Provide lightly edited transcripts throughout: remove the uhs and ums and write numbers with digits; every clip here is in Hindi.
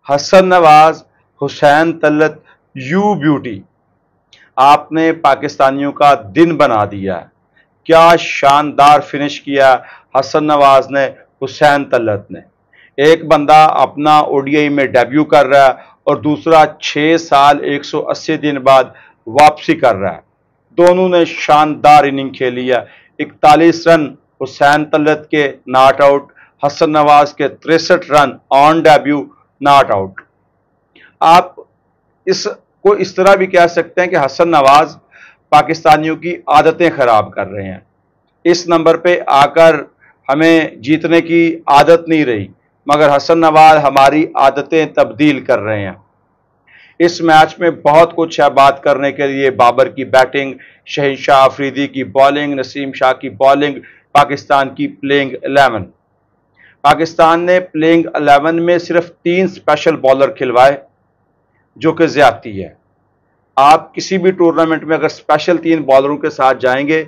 हसन नवाज, हुसैन तलत, यू ब्यूटी, आपने पाकिस्तानियों का दिन बना दिया। क्या शानदार फिनिश किया हसन नवाज ने, हुसैन तलत ने। एक बंदा अपना ओडीआई में डेब्यू कर रहा है और दूसरा 6 साल 180 दिन बाद वापसी कर रहा है। दोनों ने शानदार इनिंग खेली है। 41 रन हुसैन तलत के नॉट आउट, हसन नवाज के 63 run on debut not out. आप इसको इस तरह भी कह सकते हैं कि हसन नवाज पाकिस्तानियों की आदतें खराब कर रहे हैं। इस नंबर पे आकर हमें जीतने की आदत नहीं रही, मगर हसन नवाज हमारी आदतें तब्दील कर रहे हैं। इस मैच में बहुत कुछ है बात करने के लिए। बाबर की बैटिंग, शहनशाह अफरीदी की बॉलिंग, नसीम शाह की बॉलिंग, पाकिस्तान की प्लेइंग 11। पाकिस्तान ने प्लेइंग 11 में सिर्फ 3 स्पेशल बॉलर खिलवाए, जो कि ज्यादती है। आप किसी भी टूर्नामेंट में अगर स्पेशल 3 बॉलरों के साथ जाएंगे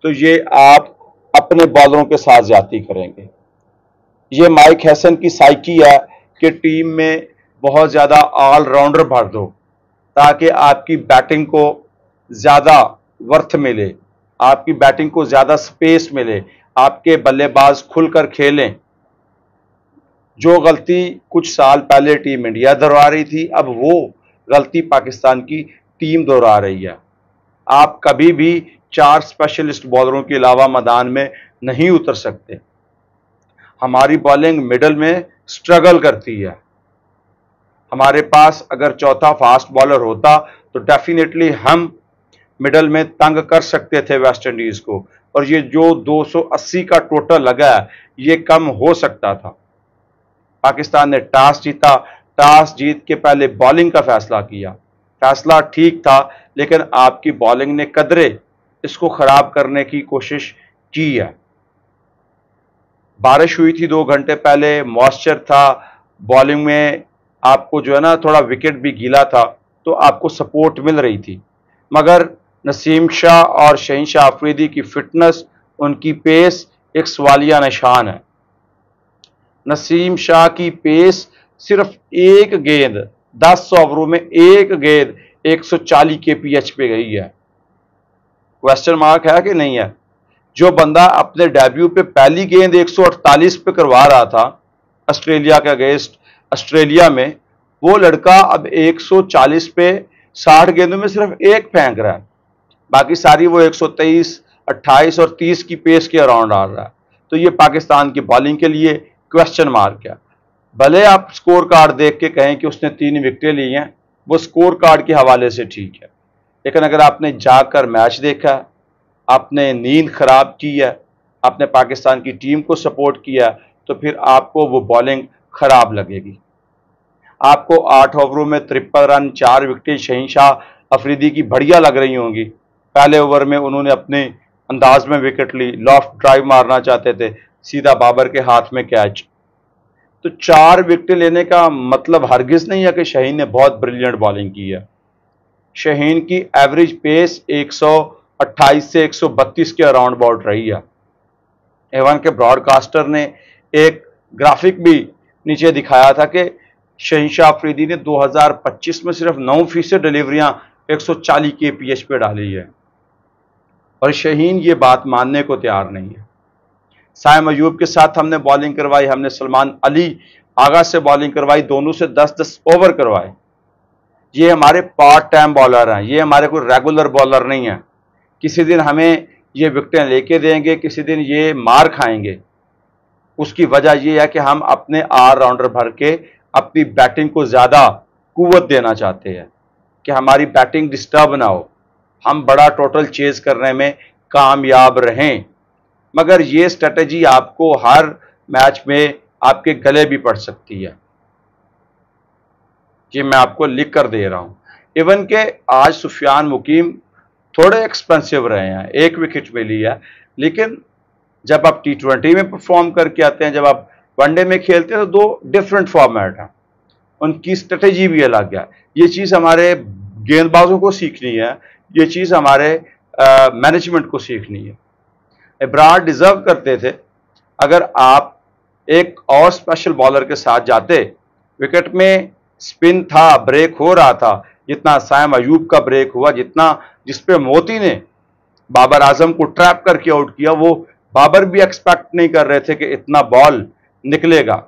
तो ये आप अपने बॉलरों के साथ ज्यादती करेंगे। ये माइक हैसन की साइकी है कि टीम में बहुत ज्यादा ऑलराउंडर भर दो ताकि आपकी बैटिंग को ज्यादा वर्थ मिले, आपकी बैटिंग को ज्यादा स्पेस मिले, आपके बल्लेबाज खुलकर खेलें। जो गलती कुछ साल पहले टीम इंडिया दोहरा रही थी, अब वो गलती पाकिस्तान की टीम दोहरा रही है। आप कभी भी 4 स्पेशलिस्ट बॉलरों के अलावा मैदान में नहीं उतर सकते। हमारी बॉलिंग मिडल में स्ट्रगल करती है। हमारे पास अगर चौथा फास्ट बॉलर होता तो डेफिनेटली हम मिडल में तंग कर सकते थे वेस्ट इंडीज को, और ये जो 280 का टोटल लगा है ये कम हो सकता था। पाकिस्तान ने टॉस जीता, टॉस जीत के पहले बॉलिंग का फैसला किया। फैसला ठीक था, लेकिन आपकी बॉलिंग ने कदरे इसको खराब करने की कोशिश की है। बारिश हुई थी 2 घंटे पहले, मॉइस्चर था बॉलिंग में, आपको जो है ना थोड़ा विकेट भी गीला था, तो आपको सपोर्ट मिल रही थी। मगर नसीम शाह और शहनशाह अफरीदी की फिटनेस, उनकी पेस एक सवालिया निशान है। नसीम शाह की पेस सिर्फ एक गेंद 10 ओवरों में एक गेंद 140 kph पे गई है। क्वेश्चन मार्क है कि नहीं है? जो बंदा अपने डेब्यू पे पहली गेंद 148 पे करवा रहा था ऑस्ट्रेलिया के अगेंस्ट ऑस्ट्रेलिया में, वो लड़का अब 140 पे 60 गेंदों में सिर्फ एक फेंक रहा है। बाकी सारी वो 123, 28 और 30 की पेस के अराउंड आ रहा है। तो ये पाकिस्तान की बॉलिंग के लिए क्वेश्चन मार्क है। भले आप स्कोर कार्ड देख के कहें कि उसने 3 विकेटें ली हैं, वो स्कोर कार्ड के हवाले से ठीक है, लेकिन अगर आपने जाकर मैच देखा, आपने नींद खराब की है, आपने पाकिस्तान की टीम को सपोर्ट किया, तो फिर आपको वो बॉलिंग खराब लगेगी। आपको 8 ओवरों में 53 रन, 4 विकेटें शहनशाह अफरीदी की बढ़िया लग रही होंगी। पहले ओवर में उन्होंने अपने अंदाज में विकेट ली, लॉफ्ट ड्राइव मारना चाहते थे, सीधा बाबर के हाथ में कैच। तो 4 विकेटें लेने का मतलब हरगिज नहीं है कि शाहीन ने बहुत ब्रिलियंट बॉलिंग की है। शाहीन की एवरेज पेस 128 से 132 के अराउंड अबाउट रही है। एवन के ब्रॉडकास्टर ने एक ग्राफिक भी नीचे दिखाया था कि शहनशाह अफरीदी ने 2025 में सिर्फ 9% डिलीवरियां 140 kph पे डाली है, और शाहीन ये बात मानने को तैयार नहीं है। साइम अयूब के साथ हमने बॉलिंग करवाई, हमने सलमान अली आगा से बॉलिंग करवाई, दोनों से 10-10 ओवर करवाए। ये हमारे पार्ट टाइम बॉलर हैं, ये हमारे कोई रेगुलर बॉलर नहीं है। किसी दिन हमें ये विकेटें लेके देंगे, किसी दिन ये मार खाएंगे। उसकी वजह यह है कि हम अपने ऑलराउंडर भर के अपनी बैटिंग को ज़्यादा कुव्वत देना चाहते हैं कि हमारी बैटिंग डिस्टर्ब ना हो, हम बड़ा टोटल चेज करने में कामयाब रहें। मगर ये स्ट्रेटजी आपको हर मैच में आपके गले भी पड़ सकती है। ये मैं आपको लिख कर दे रहा हूं। इवन के आज सुफियान मुकीम थोड़े एक्सपेंसिव रहे हैं, 1 विकेट मिली है, लेकिन जब आप T20 में परफॉर्म करके आते हैं, जब आप वनडे में खेलते हैं, तो 2 डिफरेंट फॉर्मेट हैं, उनकी स्ट्रेटजी भी अलग है। ये चीज़ हमारे गेंदबाजों को सीखनी है, ये चीज़ हमारे मैनेजमेंट को सीखनी है। इब्रार डिजर्व करते थे अगर आप एक और स्पेशल बॉलर के साथ जाते, विकेट में स्पिन था, ब्रेक हो रहा था, जितना साइम अयूब का ब्रेक हुआ, जितना जिसपे मोती ने बाबर आजम को ट्रैप करके आउट किया, वो बाबर भी एक्सपेक्ट नहीं कर रहे थे कि इतना बॉल निकलेगा।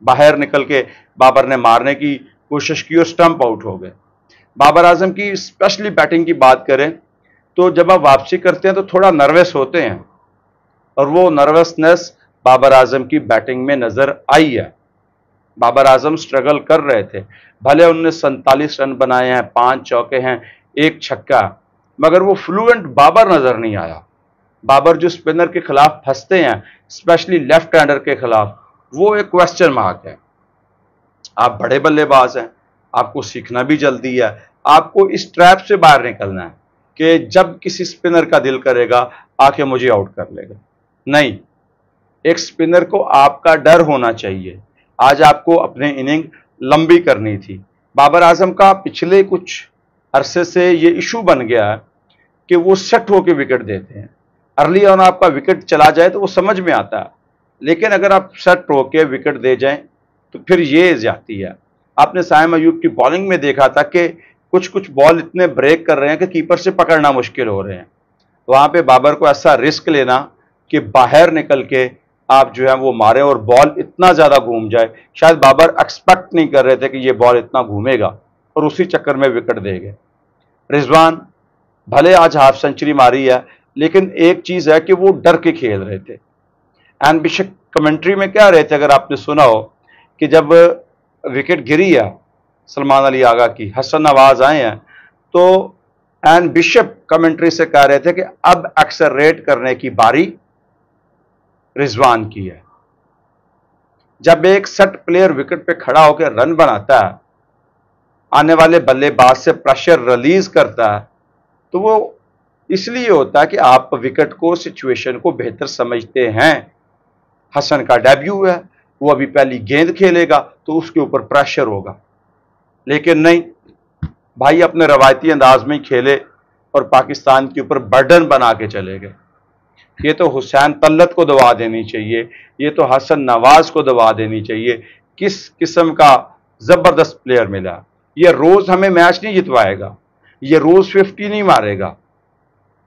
बाहर निकल के बाबर ने मारने की कोशिश की और स्टंप आउट हो गए। बाबर आजम की स्पेशली बैटिंग की बात करें तो जब आप वापसी करते हैं तो थोड़ा नर्वस होते हैं, और वो नर्वसनेस बाबर आजम की बैटिंग में नजर आई है। बाबर आजम स्ट्रगल कर रहे थे, भले उन्होंने 47 रन बनाए हैं, 5 चौके हैं, 1 छक्का, मगर वो फ्लुएंट बाबर नजर नहीं आया। बाबर जो स्पिनर के खिलाफ फंसते हैं, स्पेशली लेफ्ट हैंडर के खिलाफ, वो एक क्वेश्चन मार्क है। आप बड़े बल्लेबाज हैं, आपको सीखना भी जल्दी है, आपको इस ट्रैप से बाहर निकलना है कि जब किसी स्पिनर का दिल करेगा आके मुझे आउट कर लेगा। नहीं, एक स्पिनर को आपका डर होना चाहिए। आज आपको अपने इनिंग लंबी करनी थी। बाबर आजम का पिछले कुछ अरसे से ये इशू बन गया है कि वो सेट होकर विकेट देते हैं। अर्ली ऑन आपका विकेट चला जाए तो वो समझ में आता है, लेकिन अगर आप सेट होकर विकेट दे जाएं तो फिर ये ज्यादती है। आपने साइम अयूब की बॉलिंग में देखा था कि कुछ कुछ बॉल इतने ब्रेक कर रहे हैं कि कीपर से पकड़ना मुश्किल हो रहे हैं। वहां पे बाबर को ऐसा रिस्क लेना कि बाहर निकल के आप जो है वो मारें और बॉल इतना ज्यादा घूम जाए, शायद बाबर एक्सपेक्ट नहीं कर रहे थे कि ये बॉल इतना घूमेगा, और उसी चक्कर में विकेट दे गए। रिजवान भले आज हाफ सेंचुरी मारी है, लेकिन एक चीज है कि वो डर के खेल रहे थे। एंड बिशप कमेंट्री में क्या रहे थे, अगर आपने सुना हो, कि जब विकेट गिरी है सलमान अली आगा की, हसन नवाज आए हैं, तो एंड बिशप कमेंट्री से कह रहे थे कि अब एक्सेलरेट करने की बारी रिजवान की है। जब एक सेट प्लेयर विकेट पे खड़ा होकर रन बनाता है, आने वाले बल्लेबाज से प्रेशर रिलीज करता है, तो वो इसलिए होता है कि आप विकेट को, सिचुएशन को बेहतर समझते हैं। हसन का डेब्यू है, वो अभी पहली गेंद खेलेगा तो उसके ऊपर प्रेशर होगा, लेकिन नहीं, भाई अपने रवायती अंदाज में ही खेले और पाकिस्तान के ऊपर बर्डन बना के चले गए। ये तो हुसैन तल्लत को दवा देनी चाहिए, ये तो हसन नवाज को दवा देनी चाहिए। किस किस्म का जबरदस्त प्लेयर मिला। ये रोज हमें मैच नहीं जितवाएगा, ये रोज 50 नहीं मारेगा,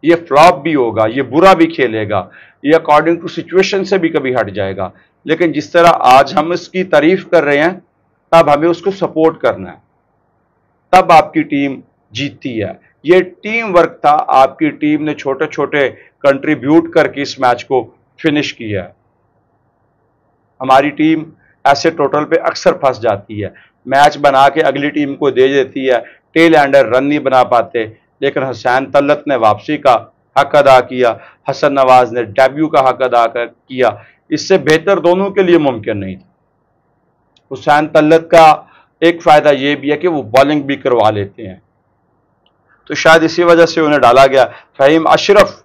ये फ्लॉप भी होगा, ये बुरा भी खेलेगा, ये अकॉर्डिंग टू सिचुएशन से भी कभी हट जाएगा, लेकिन जिस तरह आज हम इसकी तारीफ कर रहे हैं, तब हमें उसको सपोर्ट करना है, तब आपकी टीम जीतती है। ये टीम वर्क था, आपकी टीम ने छोटे छोटे कंट्रीब्यूट करके इस मैच को फिनिश किया है। हमारी टीम ऐसे टोटल पे अक्सर फंस जाती है, मैच बना के अगली टीम को दे देती है, टेल एंडर रन नहीं बना पाते, लेकिन हुसैन तल्लत ने वापसी का हक अदा किया, हसन नवाज ने डेब्यू का हक अदा किया। इससे बेहतर दोनों के लिए मुमकिन नहीं था। हुसैन तल्लत का एक फायदा यह भी है कि वो बॉलिंग भी करवा लेते हैं, तो शायद इसी वजह से उन्हें डाला गया। फहीम अशरफ,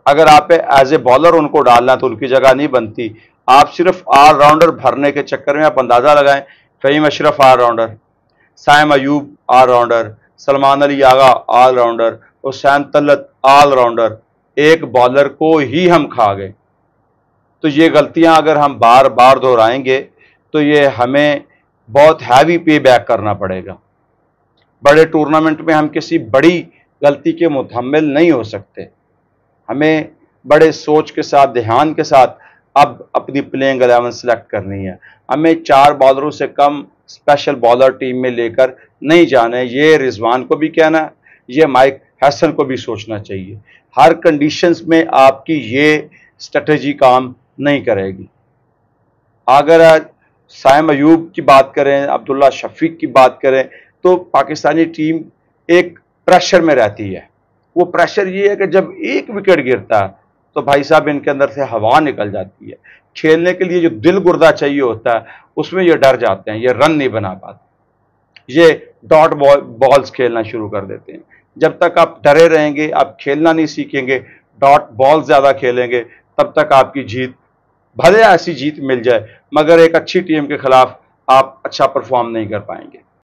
अगर आप एज ए बॉलर उनको डालना तो उनकी जगह नहीं बनती। आप सिर्फ ऑलराउंडर भरने के चक्कर में आप अंदाजा लगाएं, Faheem Ashraf allrounder, Saim Ayub allrounder, Salman Ali Agha allrounder, Hussain तल्लत allrounder, एक बॉलर को ही हम खा गए। तो ये गलतियां अगर हम बार बार दोहराएंगे तो ये हमें बहुत हैवी पे बैक करना पड़ेगा। बड़े टूर्नामेंट में हम किसी बड़ी गलती के मुतहम्मिल नहीं हो सकते। हमें बड़े सोच के साथ, ध्यान के साथ अब अपनी प्लेइंग 11 सेलेक्ट करनी है। हमें 4 बॉलरों से कम स्पेशल बॉलर टीम में लेकर नहीं जाना है। ये रिजवान को भी कहना है, ये माइक हैसन को भी सोचना चाहिए। हर कंडीशंस में आपकी ये स्ट्रेटजी काम नहीं करेगी। अगर साइम अयूब की बात करें, अब्दुल्ला शफीक की बात करें, तो पाकिस्तानी टीम एक प्रेशर में रहती है। वो प्रेशर ये है कि जब एक विकेट गिरता है तो भाई साहब इनके अंदर से हवा निकल जाती है। खेलने के लिए जो दिल गुर्दा चाहिए होता है उसमें ये डर जाते हैं, ये रन नहीं बना पाते, ये डॉट बॉल्स खेलना शुरू कर देते हैं। जब तक आप डरे रहेंगे, आप खेलना नहीं सीखेंगे, डॉट बॉल ज्यादा खेलेंगे, तब तक आपकी जीत, भले ऐसी जीत मिल जाए, मगर एक अच्छी टीम के खिलाफ आप अच्छा परफॉर्म नहीं कर पाएंगे।